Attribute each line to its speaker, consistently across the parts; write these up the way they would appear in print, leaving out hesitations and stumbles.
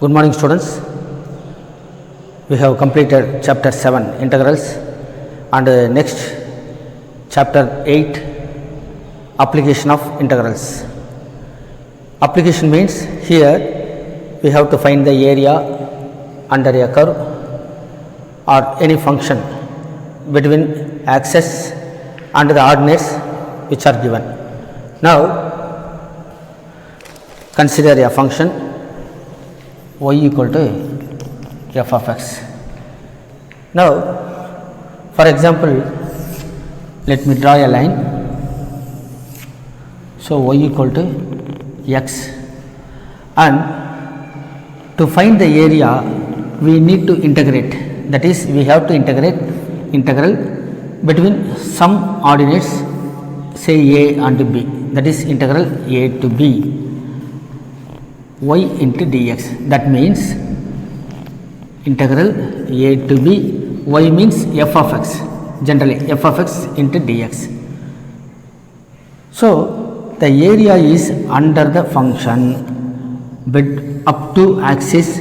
Speaker 1: Good morning, students. We have completed chapter 7 integrals, and next chapter 8 application of integrals. Application means here we have to find the area under a curve or any function between axis and the ordinates which are given. Now consider a function y equal to f of x. Now for example, let me draw a line. So y equal to x, and to find the area we need to integrate, that is we have to integrate integral between some ordinates, say a and b, that is integral a to b y into dx. That means integral a to b, y means f of x, generally f of x into dx. So the area is under the function up to axis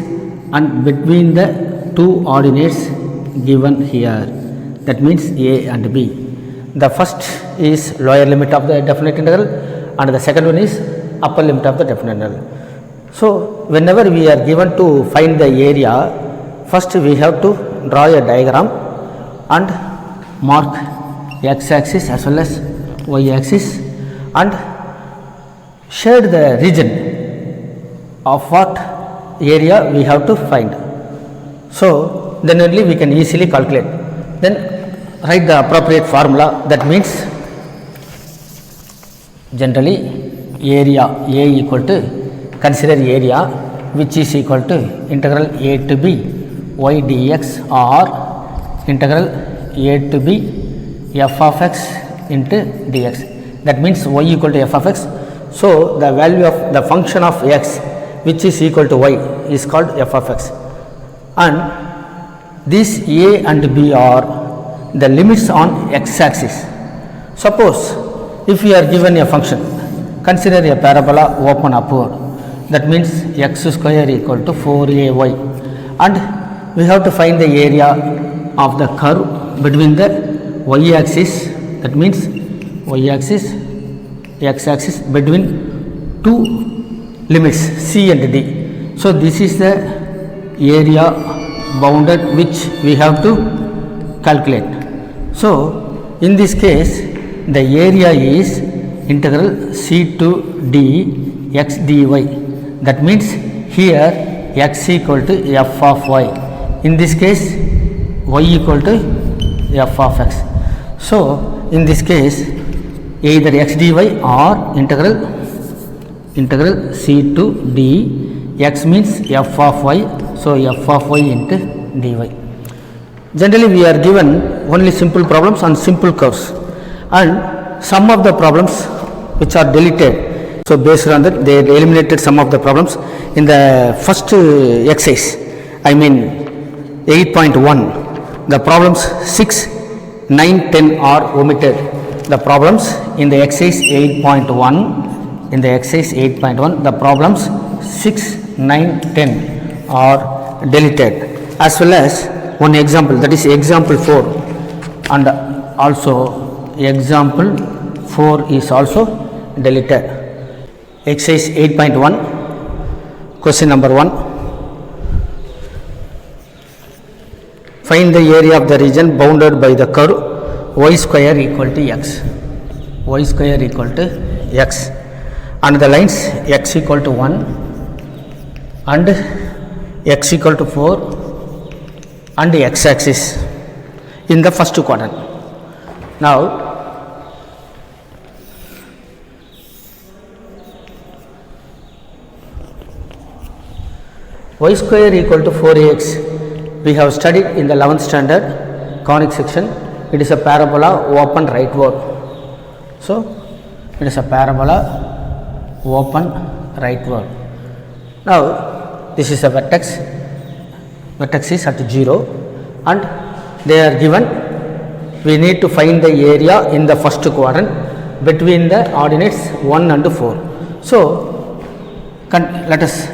Speaker 1: and between the two ordinates given here, that means a and b. The first is lower limit of the definite integral and the second one is upper limit of the definite integral. So whenever we are given to find the area, first we have to draw a diagram and mark x axis as well as y axis and shade the region of what area we have to find. So then only we can easily calculate. Then write the appropriate formula. That means generally area a equal to, consider area which is equal to integral a to b y dx or integral a to b f of x into dx. That means y equal to f of x. So the value of the function of x which is equal to y is called f of x, and these a and b are the limits on x axis. Suppose if we are given a function, consider a parabola open upward, that means x square equal to 4ay, and we have to find the area of the curve between the y axis, that means y axis, x axis, between two limits c and d. So this is the area bounded which we have to calculate. So in this case the area is integral c to d x dy. That means here x equal to f of y, in this case y equal to f of x. So in this case either x dy or integral c to d x means f of y, so f of y into dy. Generally we are given only simple problems and simple curves, and some of the problems which are deleted. So based on that they eliminated some of the problems. In the first exercise, I mean 8.1, the problems 6, 9, 10 are omitted. The problems in the exercise 8.1, in the exercise 8.1, the problems 6, 9, 10 are deleted, as well as one example, that is example 4, and also example 4 is also deleted. Exercise 8.1, question number 1. Find the area of the region bounded by the curve y square equal to x. Y square equal to x, and the lines x equal to 1 and x equal to 4 and x axis in the first quadrant. Now y square equal to 4ax we have studied in the 11th standard conic section. It is a parabola open rightward. So it is a parabola open rightward. Now this is a vertex is at 0 and they are given. We need to find the area in the first quadrant between the ordinates 1 and 4. So let us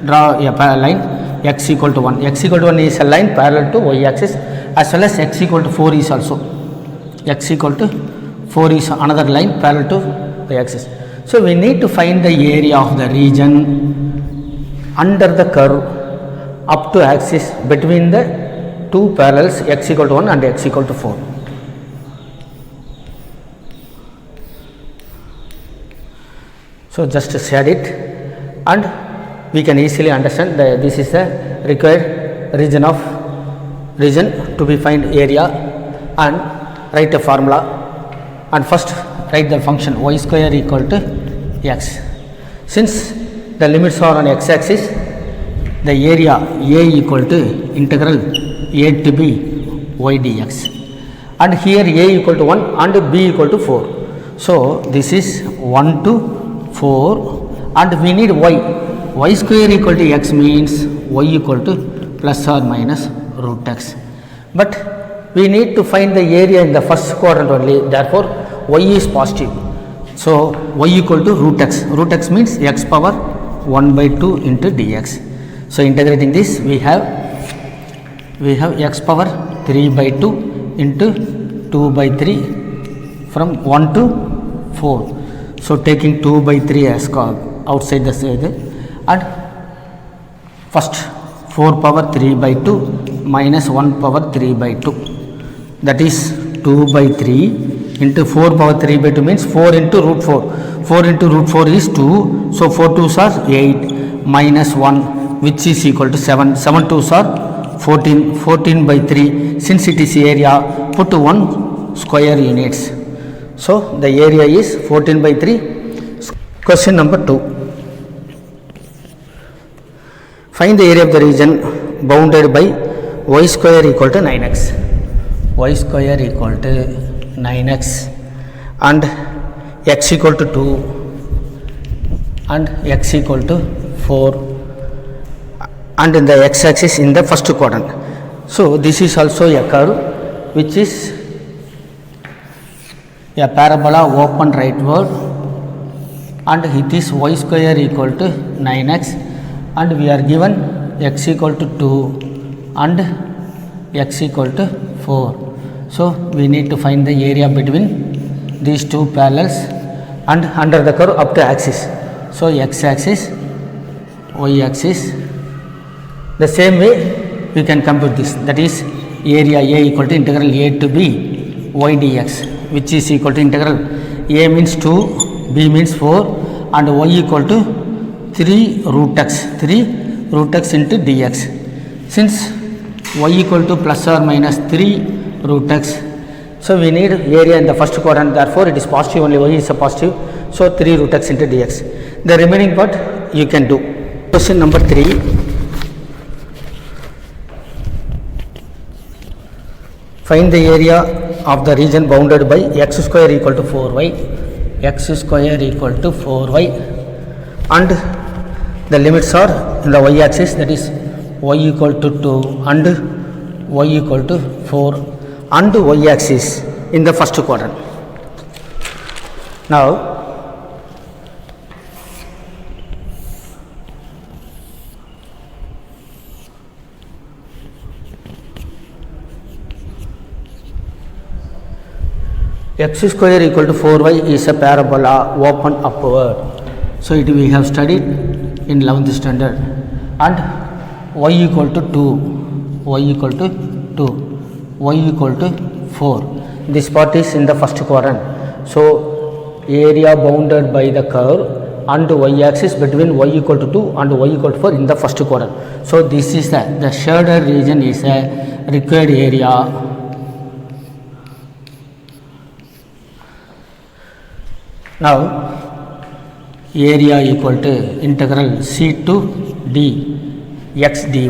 Speaker 1: draw a line. x equal to 1. X equal to 1 is a line parallel to y axis, as well as x equal to 4 is also. X equal to 4 is another line parallel to y axis. So we need to find the area of the region under the curve up to axis between the two parallels x equal to 1 and x equal to 4. So just set it, and we can easily understand that this is the required region to be find area, and write a formula. And first write the function y square equal to x. Since the limits are on x axis, the area A equal to integral a to b y dx, and here a equal to 1 and b equal to 4. So this is 1 to 4, and we need y square equal to x means y equal to plus or minus root x, but we need to find the area in the first quadrant only, therefore y is positive. So y equal to root x means x power 1 by 2 into dx. So integrating this, we have x power 3 by 2 into 2 by 3 from 1 to 4. So taking 2 by 3 as outside the side, and first 4 power 3 by 2 minus 1 power 3 by 2, that is 2 by 3 into 4 power 3 by 2 means 4 into root 4. 4 into root 4 is 2, so 4 2s are 8 minus 1, which is equal to 7. 7 2s are 14. 14 by 3, since it is area, put 1 square units. So the area is 14 by 3. Question number 2. Find the area of the region bounded by y square equal to 9x. Y square equal to 9x and x equal to 2 and x equal to 4, and in the x axis in the first quadrant. So this is also a curve which is a parabola open rightward, and it is y square equal to 9x, and we are given x equal to 2 and x equal to 4. So we need to find the area between these two parallels and under the curve up to axis. So x axis, y axis. The same way we can compute this, that is area A equal to integral a to b y dx, which is equal to integral a means 2, b means 4, and y equal to 3 root x into dx. Since y equal to plus or minus 3 root x, so we need area in the first quadrant, therefore it is positive only, y is a positive, so 3 root x into dx. The remaining part you can do. Question number 3. Find the area of the region bounded by x square equal to 4y, x square equal to 4y, and the limits are in the y axis, that is y equal to 2 and y equal to 4, and y axis in the first quadrant. Now x square equal to 4y is a parabola open upward. So it we have studied in 11th standard, and y equal to 2, y equal to 2, y equal to 4. This part is in the first quadrant. So area bounded by the curve and y axis between y equal to 2 and y equal to 4 in the first quadrant. So this is the shaded region is a required area. Now area equal to integral c to d x dy,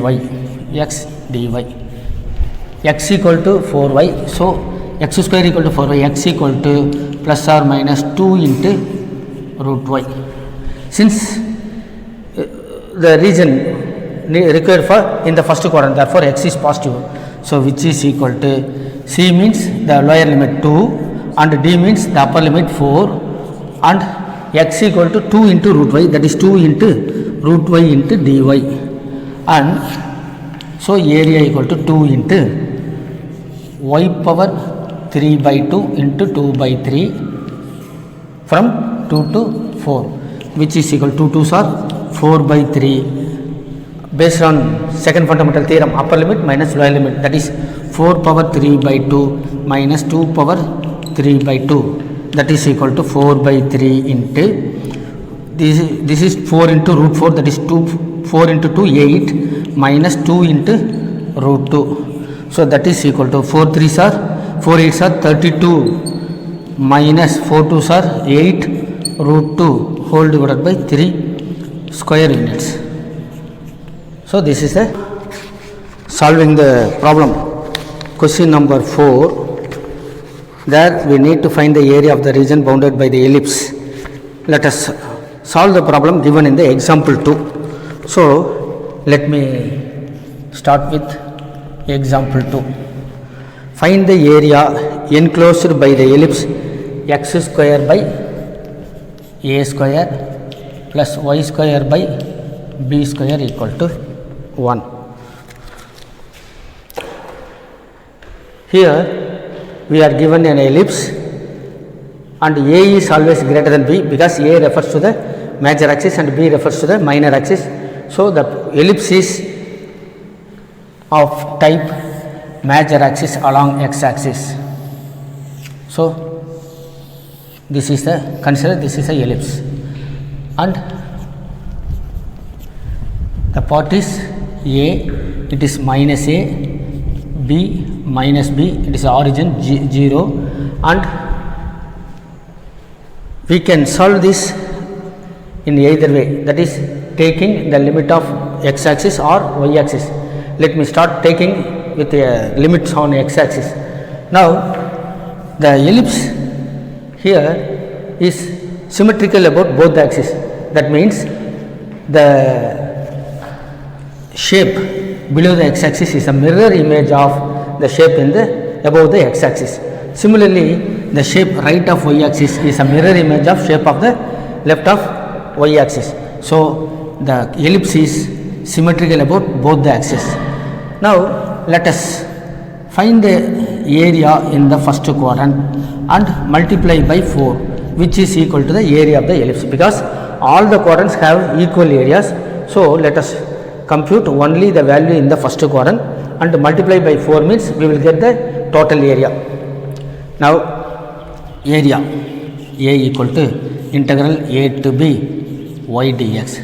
Speaker 1: x equal to 4y, so x square equal to 4y, x equal to plus or minus 2 into root y. Since the region required for in the first quadrant, therefore x is positive, so which is equal to c means the lower limit 2 and d means the upper limit 4, and x equal to 2 into root y, that is 2 into root y into dy, and so area equal to 2 into y power 3 by 2 into 2 by 3 from 2 to 4, which is equal to 2 2s are 4 by 3 based on second fundamental theorem, upper limit minus lower limit, that is 4 power 3 by 2 minus 2 power 3 by 2, that is equal to 4 by 3 into this is 4 into root 4, that is 4 into 2 8 minus 2 into root 2, so that is equal to 4 3s are 4 8s are 32 minus 4 2s are 8 root 2 whole divided by 3 square units. So this is the solving the problem. Question number 4, there we need to find the area of the region bounded by the ellipse. Let us solve the problem given in the example 2. So let me start with example 2. Find the area enclosed by the ellipse x square by a square plus y square by b square equal to 1. Here we are given an ellipse and A is always greater than B because A refers to the major axis and B refers to the minor axis. So the ellipse is of type major axis along x axis. So this is the consider this is a ellipse and the part is A, it is minus A, B minus B, it is origin 0, and we can solve this in either way, that is taking the limit of x axis or y axis. Let me start taking with limits on x axis. Now the ellipse here is symmetrical about both the axes, that means the shape below the x axis is a mirror image of the shape in the above the x axis. Similarly, the shape right of y axis is a mirror image of shape of the left of y axis. So the ellipse is symmetrical about both the axes. Now let us find the area in the first quadrant and multiply by 4, which is equal to the area of the ellipse, because all the quadrants have equal areas. So let us compute only the value in the first quadrant and multiply by 4 means we will get the total area. Now area A equal to integral A to B y dx.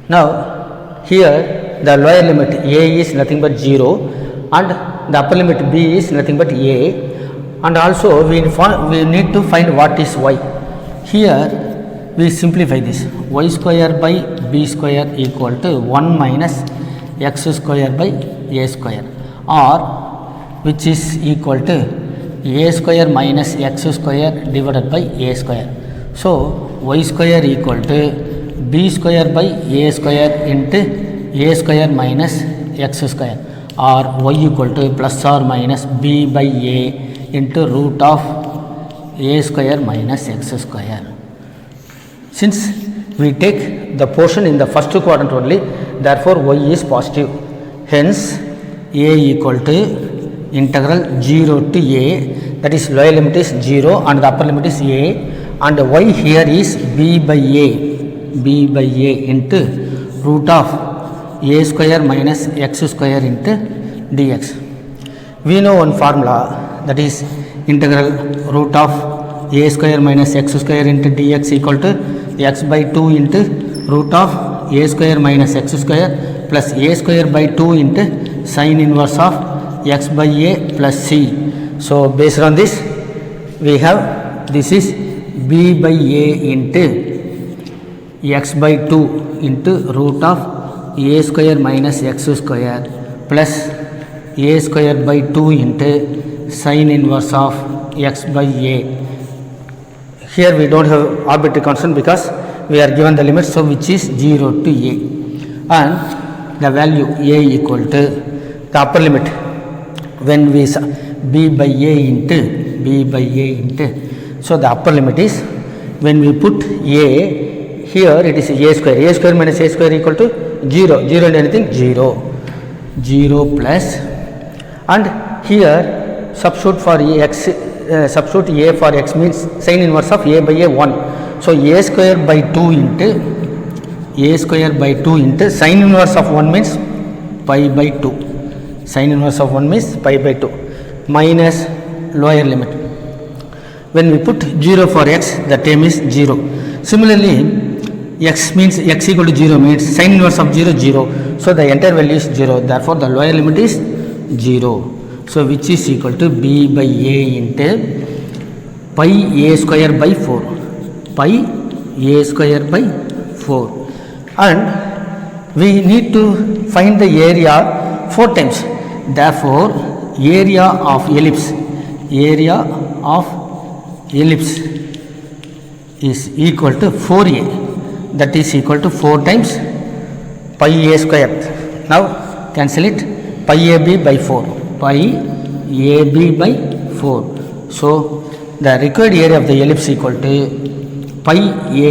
Speaker 1: Now here the lower limit A is nothing but 0 and the upper limit B is nothing but A, and also we need to find what is y. Here we simplify this, y square by b square equal to 1 minus x square by a square, or which is equal to a square minus x square divided by a square. So y square equal to b square by a square into a square minus x square, or y equal to plus or minus b by a into root of a square minus x square. Since we take the portion in the first quadrant only, therefore y is positive. Hence a equal to integral 0 to a, that is lower limit is 0 and the upper limit is a, and y here is b by a into root of a square minus x square into dx. We know one formula, that is integral root of a square minus x square into dx equal to x by 2 into root of a square minus x square plus a square by 2 into sin inverse of x by a plus c. So based on this we have this is b by a into x by 2 into root of a square minus x square plus a square by 2 into sin inverse of x by a. Here we don't have arbitrary constant because we are given the limit, so which is 0 to a, and the value a equal to the upper limit when we b by a into so the upper limit is when we put a here, it is a square minus a square equal to 0, 0 and anything 0, 0 plus, and here substitute for x, substitute a for x means sin inverse of a by a 1. So a square by 2 into sin inverse of 1 means pi by 2. Sin inverse of 1 means pi by 2 minus lower limit. When we put 0 for x, the term is 0. Similarly, x means x equal to 0 means sin inverse of 0, 0. So the entire value is 0. Therefore, the lower limit is 0. So which is equal to b by a into pi a square by 4. Pi a square by 4. And we need to find the area 4 times. Therefore, area of ellipse is equal to 4a, that is equal to 4 times pi a square. Now cancel it, pi ab by 4, pi ab by 4. So the required area of the ellipse equal to pi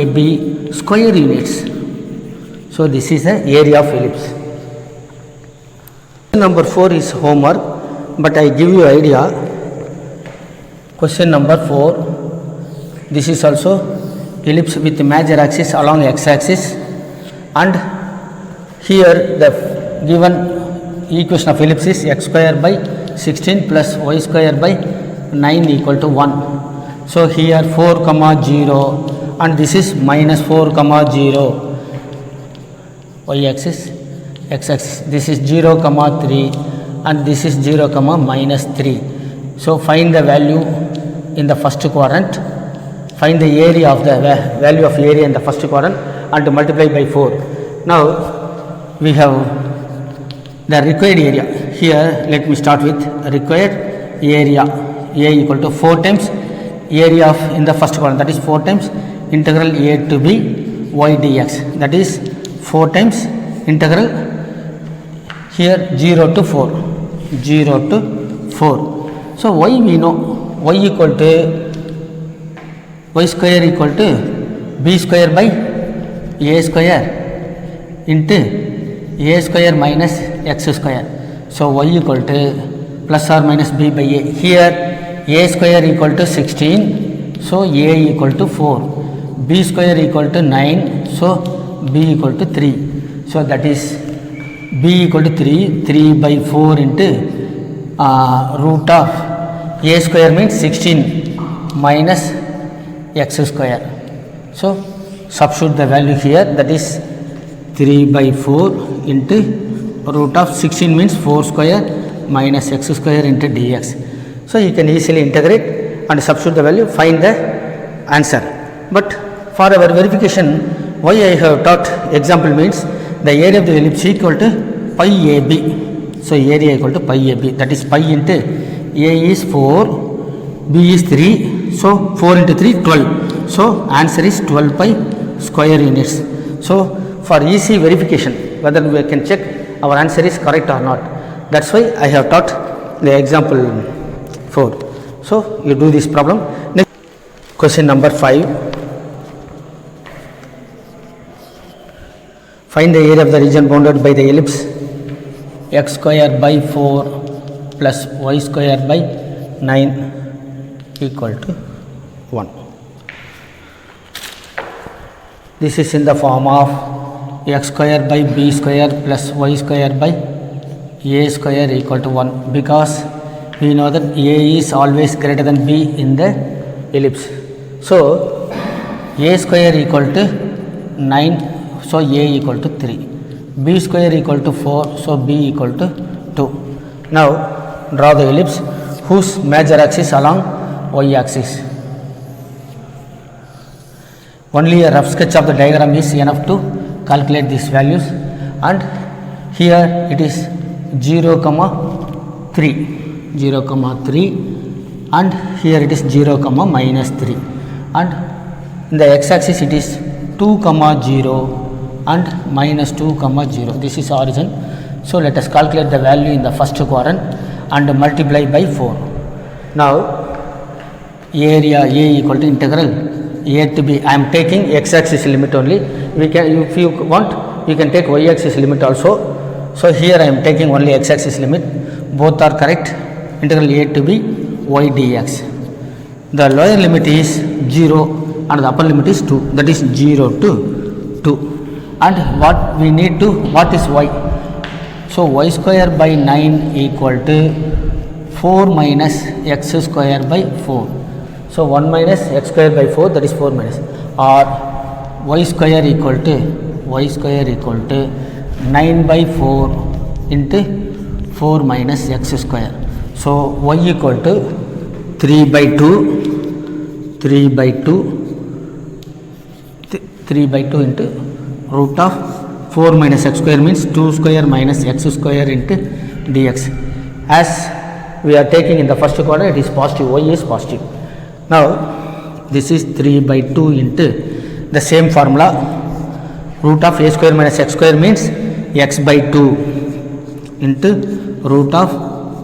Speaker 1: ab square units. So this is the area of ellipse. Number 4 is homework, but I give you idea. Question number 4, this is also ellipse with major axis along x-axis, and here the given equation of ellipse is x square by 16 plus y square by 9 equal to 1. So here 4 comma 0 and this is minus 4 comma 0, y-axis, x-axis, this is 0 comma 3 and this is 0 comma minus 3. So find the value in the first quadrant, find the area of the value of area in the first quadrant and multiply by 4. Now we have the required area. Here let me start with required area, a equal to 4 times area of in the first quadrant, that is 4 times integral a to b y dx, that is 4 times integral here 0 to 4. So y we know, y equal to y square equal to b square by a square into a square minus x square. So y equal to plus or minus b by a. Here a square equal to 16, so a equal to 4, b square equal to 9, so b equal to 3. So that is b equal to 3 by 4 into root of a square means 16 minus x square. So substitute the value here, that is 3 by 4 into root of 16 means 4 square minus x square into dx. So you can easily integrate and substitute the value, find the answer. But for our verification, why I have taught example means the area of the ellipse equal to pi ab. So area equal to pi ab, that is pi into a is 4, b is 3, so 4 into 3 12. So answer is 12 pi square units. So for easy verification whether we can check our answer is correct or not, that's why I have taught the example 4. So you do this problem. Next question number 5. Find the area of the region bounded by the ellipse x square by 4 plus y square by 9 equal to 1. This is in the form of x square by b square plus y square by a square equal to 1, because we know that a is always greater than b in the ellipse. So a square equal to 9, so a equal to 3, b square equal to 4, so b equal to 2. Now draw the ellipse whose major axis along y axis. Only a rough sketch of the diagram is enough to calculate these values, and here it is 0 comma 3, 0 comma 3, and here it is 0 comma minus 3, and in the x axis it is 2 comma 0 and minus 2 comma 0. This is origin. So let us calculate the value in the first quadrant and multiply by 4. Now area a equal to integral a to b. I am taking x axis limit only. We can, if you want, you can take y-axis limit also. So here I am taking only x-axis limit. Both are correct. Integral a to b y dx. The lower limit is 0 and the upper limit is 2. That is 0 to 2. And what is y? So y square by 9 equal to 4 minus x square by 4. So 1 minus x square by 4, that is 4 minus, or y square equal to 9 by 4 into 4 minus x square. So y equal to 3 by 2 into root of 4 minus x square means 2 square minus x square into dx. As we are taking in the first quadrant, it is positive, y is positive. Now this is 3 by 2 into the same formula, root of a square minus x square means x by 2 into root of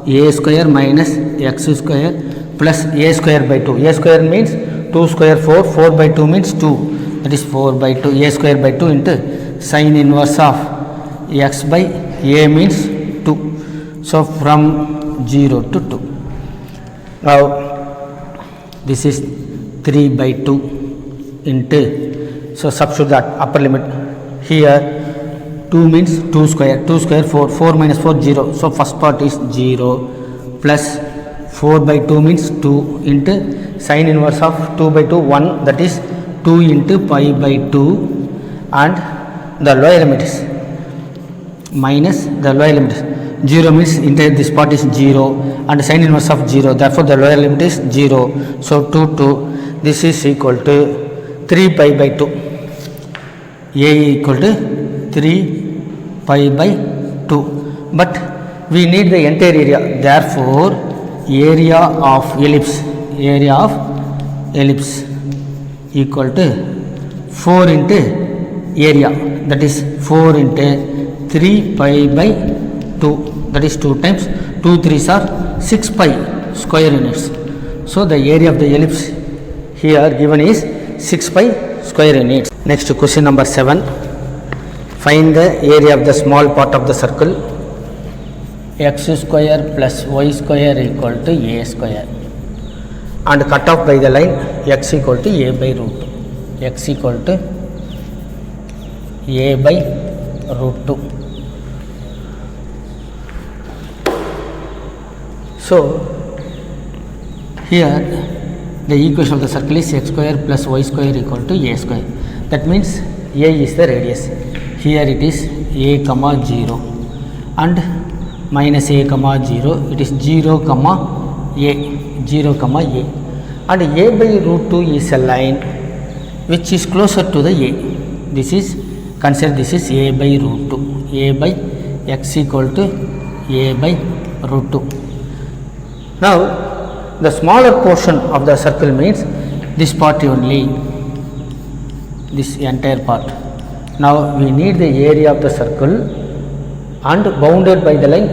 Speaker 1: a square minus x square plus a square by 2. A square means 2 square 4, 4 by 2 means 2, that is 4 by 2, a square by 2 into sin inverse of x by a means 2. So from 0 to 2. Now this is 3 by 2 into, so substitute that upper limit here. 2 means 2 square 4, 4 minus 4 0. So first part is 0 plus 4 by 2 means 2 into sin inverse of 2 by 2 1, that is 2 into pi by 2, and the lower limit is minus the lower limit is 0 means into this part is 0 and sin inverse of 0, therefore the lower limit is 0. So 2 this is equal to 3 pi by 2. A equal to 3 pi by 2, but we need the entire area, therefore area of ellipse equal to 4 into area, that is 4 into 3 pi by 2, that is 2 times 2 3s are 6 pi square units. So the area of the ellipse here given is 6 pi square units. Next question number 7. Find the area of the small part of the circle. X square plus y square equal to a square, and cut off by the line x equal to a by root 2. X equal to a by root 2. So here the equation of the circle is x square plus y square equal to a square. That means a is the radius. Here it is a comma 0 and minus a comma 0. It is 0 comma a, and a by root 2 is a line which is closer to the a. This is, consider this is a by root 2. A by x equal to a by root 2. Now the smaller portion of the circle means this part only, this entire part. Now we need the area of the circle and bounded by the line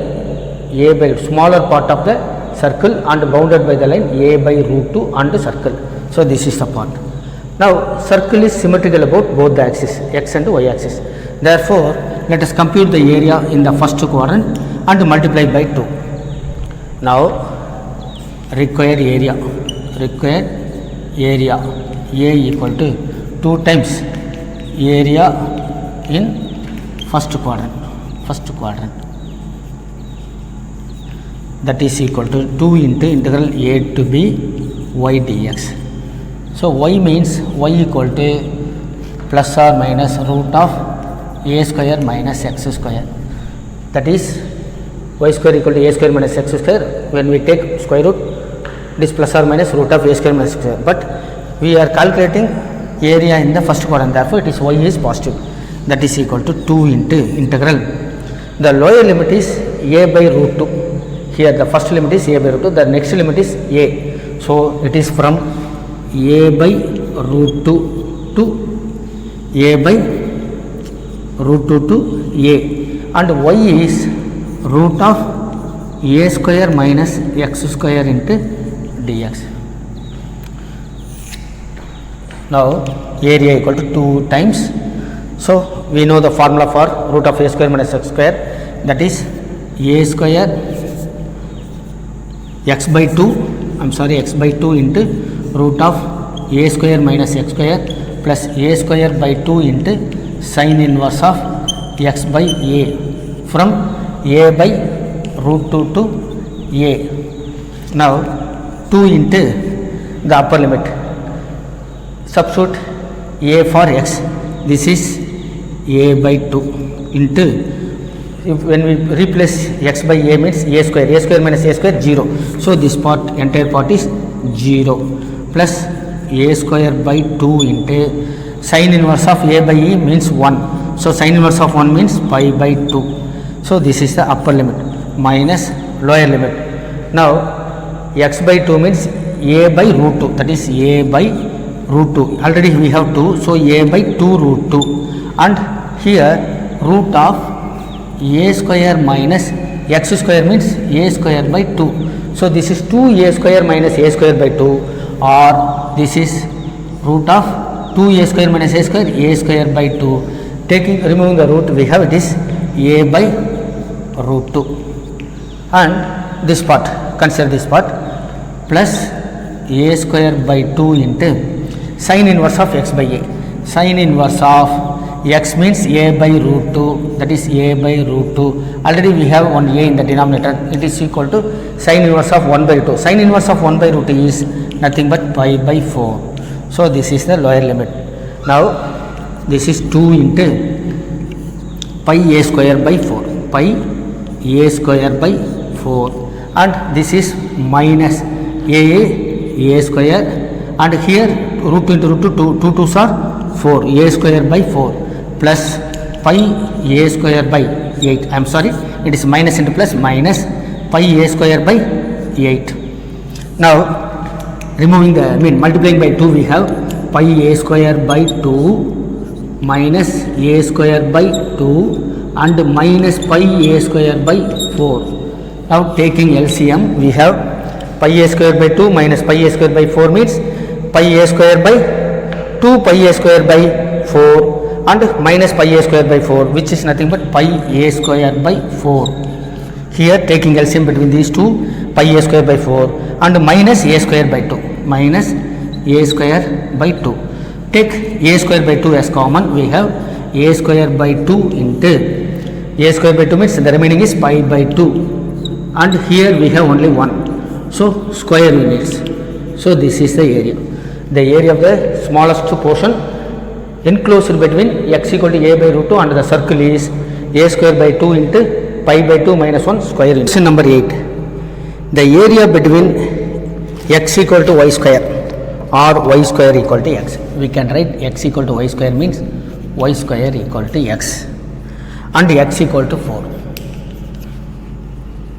Speaker 1: a by, smaller part of the circle and bounded by the line a by root 2 and circle. So this is the part. Now circle is symmetrical about both the axes, x and y axis. Therefore let us compute the area in the first quadrant and multiply by 2. Now required area a equal to 2 times area in first quadrant, that is equal to 2 into integral a to b y dx. So y means y equal to plus or minus root of a square minus x square, that is y square equal to a square minus x square. When we take square root, it is plus or minus root of a square minus x square, but we are calculating area in the first quadrant, therefore it is y is positive, that is equal to 2 into integral. The lower limit is a by root 2. Here the first limit is a by root 2, the next limit is a. So it is from a by root 2 to a by root 2 to a, and y is root of a square minus x square into dx. Now area equal to 2 times, so we know the formula for root of a square minus x square, that is a square x by 2, x by 2 into root of a square minus x square plus a square by 2 into sin inverse of x by a, from a by root 2 to a. Now 2 into the upper limit, substitute a for x, this is a by 2 into, when we replace x by a means a square minus a square 0, so this part, entire part is 0, plus a square by 2 into sin inverse of a by e means 1, so sin inverse of 1 means pi by 2, so this is the upper limit minus lower limit. Now x by 2 means a by root 2, that is a by root 2, already we have 2, so a by 2 root 2, and here root of a square minus x square means a square by 2, so this is 2a square minus a square by 2, or this is root of 2a square minus a square by 2, removing the root, we have it is a by root 2, and this part, consider this part, plus a square by 2 into sin inverse of x by a, sin inverse of x means a by root 2, that is a by root 2, already we have one a in the denominator, it is equal to sin inverse of 1 by 2, sin inverse of 1 by root 2 is nothing but pi by 4, so this is the lower limit. Now this is 2 into pi a square by 4, pi a square by 4, and this is minus a square, and here root 2 into root 2, 2 2s are 4, a square by 4 plus pi a square by 8, I am sorry, it is minus into plus, minus pi a square by 8. Now removing the, multiplying by 2, we have pi a square by 2 minus a square by 2 and minus pi a square by 4. Now taking LCM, we have pi a square by 2 minus pi a square by 4 means pi a square by 2 pi a square by 4 and minus pi a square by 4, which is nothing but pi a square by 4. Here taking LCM between these two, pi a square by 4 and minus a square by 2, minus a square by 2. Take a square by 2 as common, we have a square by 2 into a square by 2 means the remaining is pi by 2, and here we have only 1, so square units. So this is the area. The area of the smallest portion enclosed between x equal to a by root 2 and the circle is a square by 2 into pi by 2 minus 1 square unit. Question number 8. The area between x equal to y square or y square equal to x. We can write x equal to y square means y square equal to x, and x equal to 4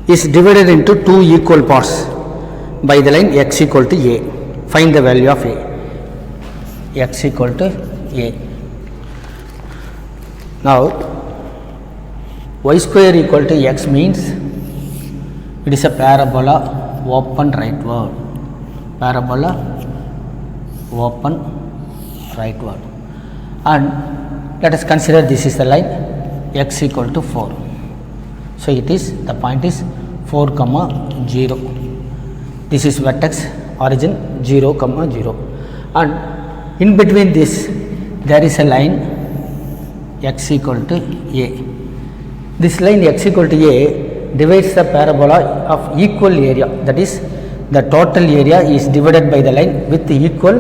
Speaker 1: is divided into two equal parts by the line x equal to a. Find the value of a. X equal to a. Now y square equal to x means it is a parabola open rightward. Parabola open rightward, and let us consider this is the line x equal to 4. So it is, the point is 4 comma 0. This is vertex origin 0 comma 0, and in between this there is a line x equal to a. This line x equal to a divides the parabola of equal area, that is the total area is divided by the line with equal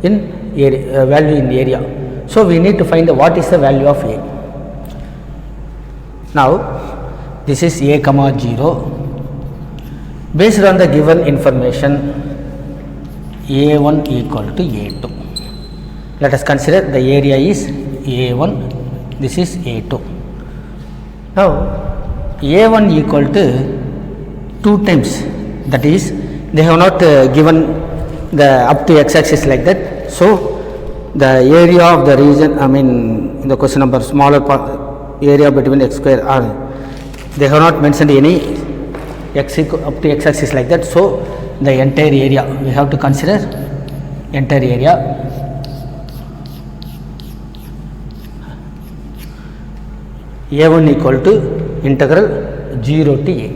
Speaker 1: in area, value in area. So we need to find what is the value of a. Now this is a comma 0. Based on the given information, a1 equal to a2. Let us consider the area is a1, this is a2. Now a1 equal to 2 times, that is they have not given the up to x-axis like that. So the area of the region, in the question number, smaller part, area between x square, or they have not mentioned any x up to x-axis like that. So the entire area, we have to consider entire area. a1 equal to integral 0 to a,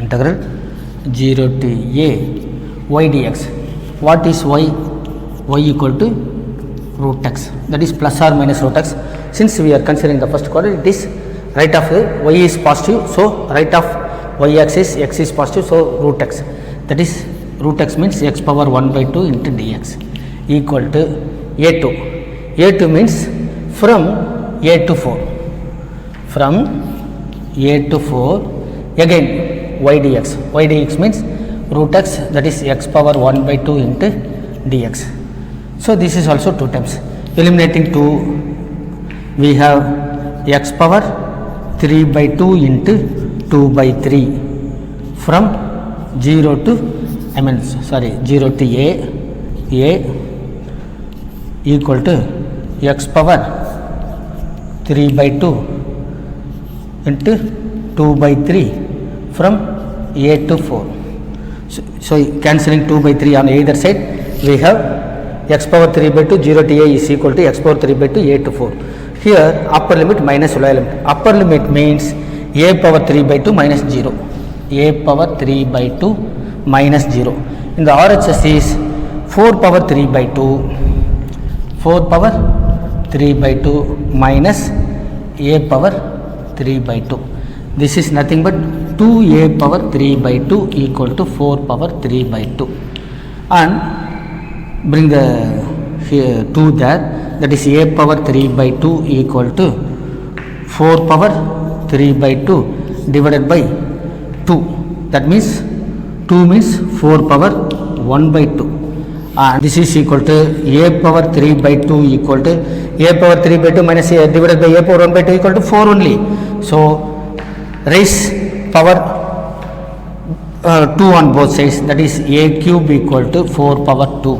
Speaker 1: integral 0 to a y dx. What is y? Y equal to root x, that is plus or minus root x. Since we are considering the first quadrant, it is right of y is positive, so right of y axis x is positive, so root x, that is root x means x power 1 by 2 into dx equal to a2. a2 means from a to 4, from a to 4 again y dx. Y dx means root x, that is x power 1 by 2 into dx. So this is also 2 times. Eliminating 2, we have x power 3 by 2 into 2 by 3 from 0 to 0 to a equal to x power 3 by 2 into 2 by 3 from a to 4. So cancelling 2 by 3 on either side, we have x power 3 by 2 0 to a is equal to x power 3 by 2 a to 4. Here upper limit minus lower limit. Upper limit means a power 3 by 2 minus 0, a power 3 by 2 minus 0. In the RHS is 4 power 3 by 2, 4 power 3 by 2 minus a power 3 by 2. This is nothing but 2a power 3 by 2 equal to 4 power 3 by 2. And bring the here 2 there, that is a power 3 by 2 equal to 4 power 3 by 2 divided by 2. That means 2 means 4 power 1 by 2. And this is equal to a power 3 by 2 equal to a power 3 by 2 minus a divided by a power 1 by 2 equal to 4 only. So raise power 2 on both sides, that is a cube equal to 4 power 2,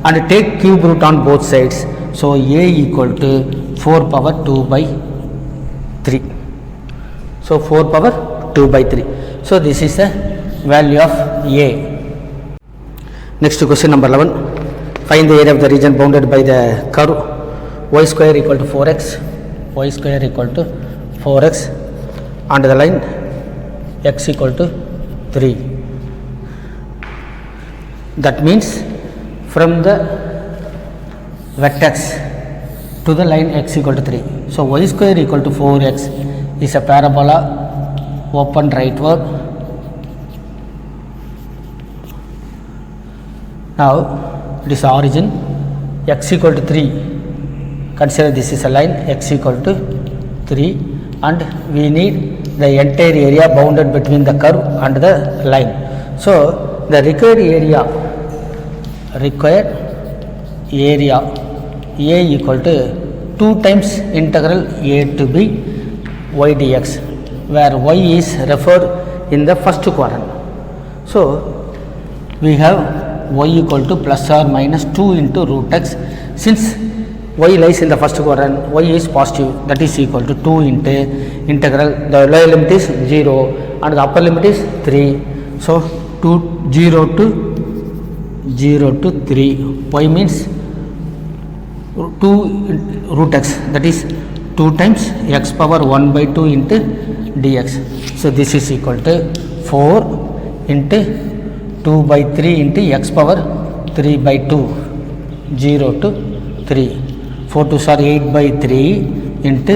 Speaker 1: and take cube root on both sides. So a equal to 4 power 2 by 3. So 4 power 2 by 3. So this is the value of a. Next question number 11. Find the area of the region bounded by the curve y square equal to 4x, y square equal to 4x, and the line x equal to 3. That means from the vertex to the line x equal to 3. So y square equal to 4x is a parabola, open rightward. Now it is origin x equal to 3. Consider this is a line x equal to 3, and we need the entire area bounded between the curve and the line. So the required area a equal to 2 times integral a to b y dx, where y is referred in the first quadrant. So we have y equal to plus or minus 2 into root x. Since y lies in the first quadrant, y is positive, that is equal to 2 into integral, the lower limit is 0 and the upper limit is 3. So 0 to 3, y means 2 root x, that is 2 times x power 1 by 2 into dx. So this is equal to 4 into 2 by 3 into x power 3 by 2, 0 to 3. 4 2s are 8 by 3 into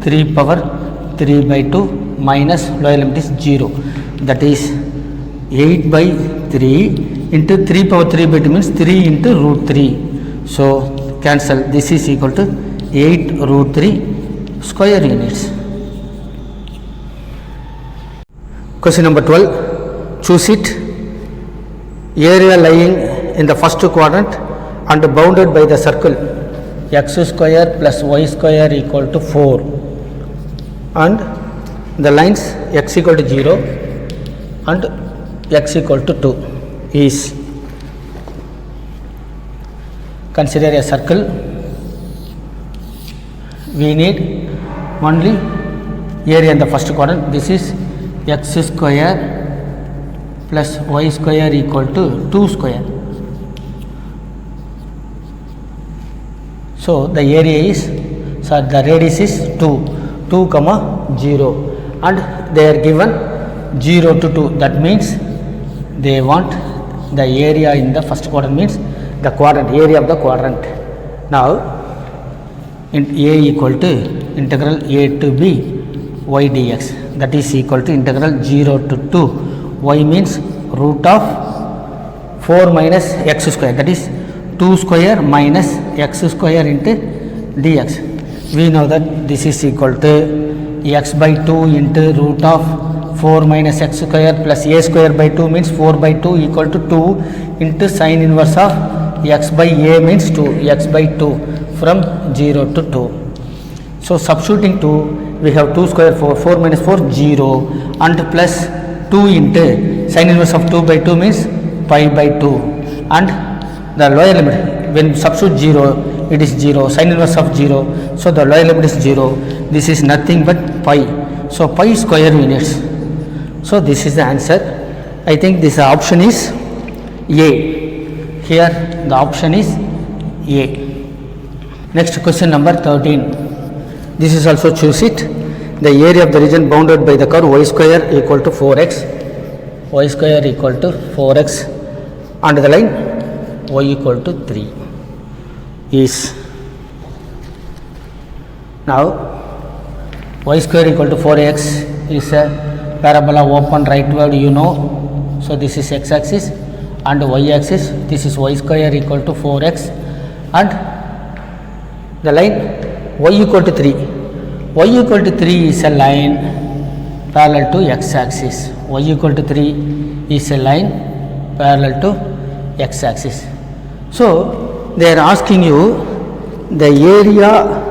Speaker 1: 3 power 3 by 2 minus lower limit is 0, that is 8 by 3 into 3 power 3 by 2 means 3 into root 3. So cancel, this is equal to 8 root 3 square units. Question number 12. Choose it. Area lying in the first quadrant and bounded by the circle x square plus y square equal to 4, and the lines x equal to 0 and x equal to 2 is. Consider a circle. We need only area in the first quadrant. This is x square plus y square equal to 2 square. So the area is, the radius is 2. 2 comma 0 and they are given 0 to 2. That means they want the area in the first quadrant, means the quadrant, area of the quadrant. Now in a equal to integral a to b y dx, that is equal to integral 0 to 2 y means root of 4 minus x square, that is 2 square minus x square into dx. We know that this is equal to x by 2 into root of 4 minus x square plus a square by 2 means 4 by 2 equal to 2 into sin inverse of x by a means 2, x by 2 from 0 to 2. So substituting 2, we have 2 square 4 minus 4 0 and plus 2 into sin inverse of 2 by 2 means pi by 2 and the lower limit when substitute 0 it is 0, sin inverse of 0, so the lower limit is 0. This is nothing but pi, so pi square units. So this is the answer. I think this option is A. Here the option is A. Next question number 13. This is also choose it. The area of the region bounded by the curve y square equal to 4x, y square equal to 4x and the line y equal to 3 is. Now y square equal to 4x is a parabola open rightward, you know. So this is x axis and y axis, this is y square equal to 4x and the line y equal to 3. Y equal to 3 is a line parallel to x axis. Y equal to 3 is a line parallel to x axis. So they are asking you the area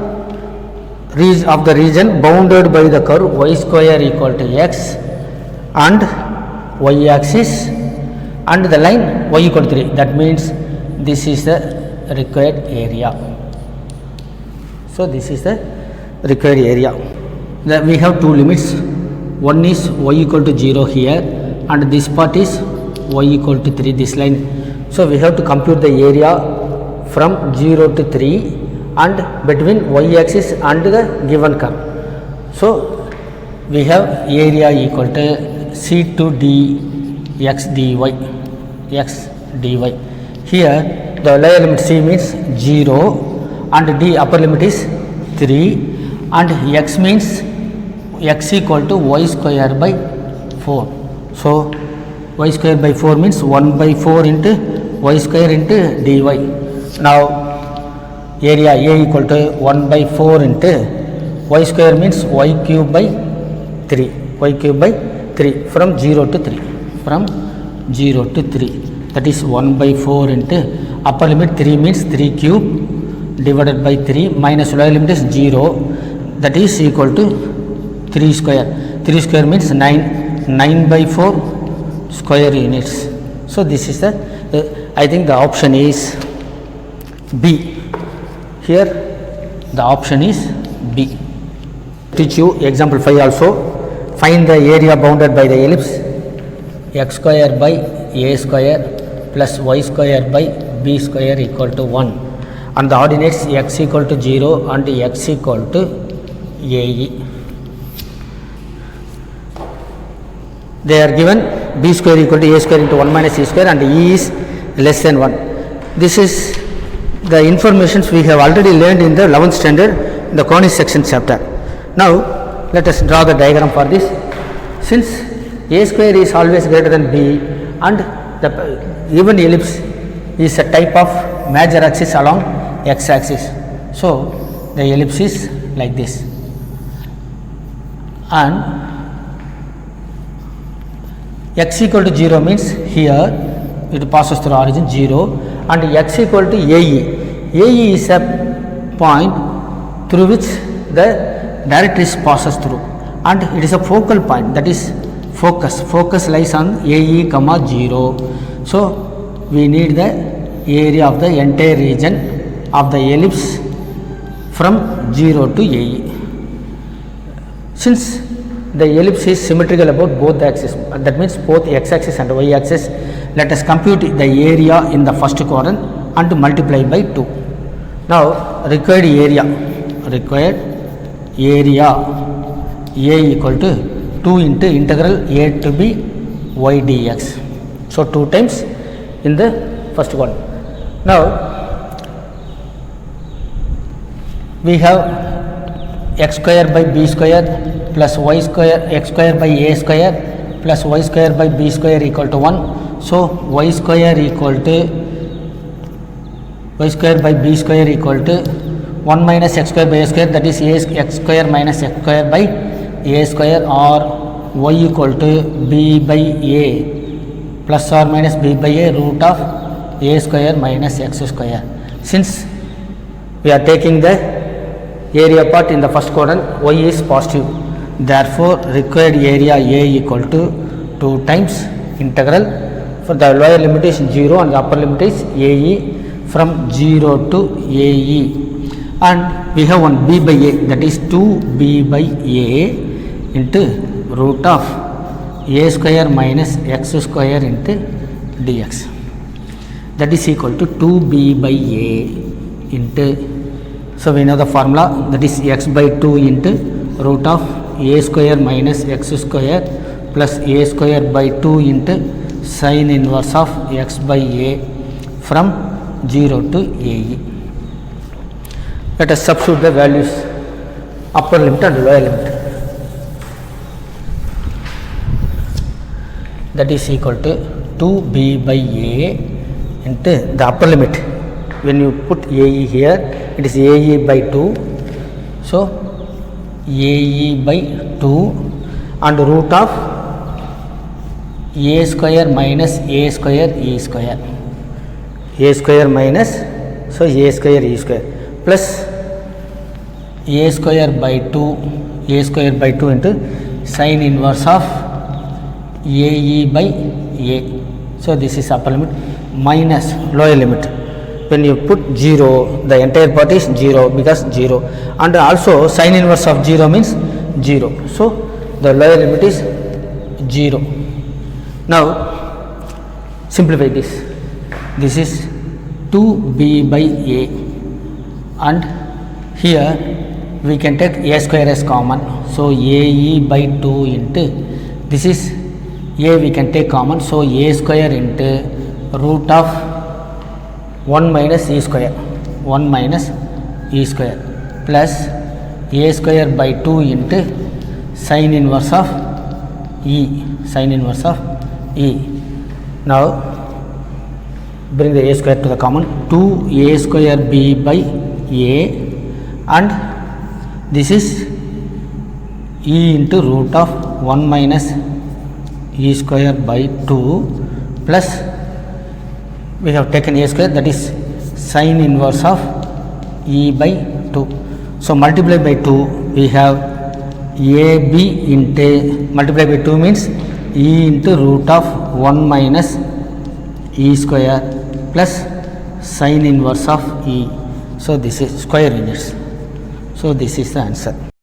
Speaker 1: of the region bounded by the curve y square equal to x and y axis and the line y equal to 3. That means this is the required area. So this is the required area. We have two limits. One is y equal to 0 here and this part is y equal to 3, this line. So we have to compute the area from 0 to 3 and between y axis and the given curve. So we have area equal to c to d x dy, x dy. Here the lower limit c means 0 and d upper limit is 3 and x means x equal to y square by 4. So y square by 4 means 1 by 4 into y square into dy. Now area A equal to 1 by 4 into y square means y cube by 3, y cube by 3 from 0 to 3, from 0 to 3, that is 1 by 4 into upper limit 3 means 3 cube divided by 3 minus lower limit is 0, that is equal to 3 square. 3 square means 9 by 4 square units. So this is the I think the option is B. Here the option is B. Teach you example 5 also. Find the area bounded by the ellipse x square by a square plus y square by b square equal to 1 and the ordinates x equal to 0 and x equal to AE. They are given b square equal to a square into 1 minus e square and e is less than 1. This is the informations we have already learned in the 11th standard, the conic section chapter. Now let us draw the diagram for this. Since a square is always greater than b and the even ellipse is a type of major axis along x axis, so the ellipse is like this and x equal to 0 means here it passes through origin 0 and x equal to AE. AE is a point through which the directrix passes through and it is a focal point, that is focus lies on AE comma 0. So we need the area of the entire region of the ellipse from 0 to AE. Since the ellipse is symmetrical about both the axes, that means both x axis and y axis, let us compute the area in the first quadrant and multiply by 2. Now required area A equal to 2 into integral A to B y dx. So 2 times in the first one. Now we have x square by b square plus y square, x square by a square plus y square by b square equal to 1. So y square equal to y square by b square equal to 1 minus x square by a square, that is x square minus x square by a square, or y equal to b by a plus or minus b by a root of a square minus x square. Since we are taking the area part in the first quadrant, y is positive, therefore required area A equal to 2 times integral, for the lower limit is 0 and the upper limit is AE, from 0 to AE, and we have one b by a, that is 2b by a into root of a square minus x square into dx, that is equal to 2b by a into, so we know the formula, that is x by 2 into root of a square minus x square plus a square by 2 into sin inverse of x by a from 0 to AE. Let us substitute the values, upper limit and lower limit. That is equal to 2b by a into the upper limit. When you put AE here, it is AE by 2. So AE by 2 and root of a square minus a square e square. A square minus, so a square e square, plus a square by 2, a square by 2 into sin inverse of AE by a. So this is upper limit minus lower limit. When you put 0, the entire part is 0 because 0, and also sin inverse of 0 means 0. So the lower limit is 0. Now simplify this. This is 2b by a, and here we can take a square as common. So AE by 2 into, this is a we can take common, so a square into root of 1 minus e square, 1 minus e square plus a square by 2 into sin inverse of e, sin inverse of e. Now bring the a square to the common, 2a square b by a, and this is e into root of 1 minus e square by 2 plus we have taken a square, that is sin inverse of e by 2. So multiply by 2, we have ab into, multiply by 2 means e into root of 1 minus e square plus sin inverse of e. So this is square units. So this is the answer.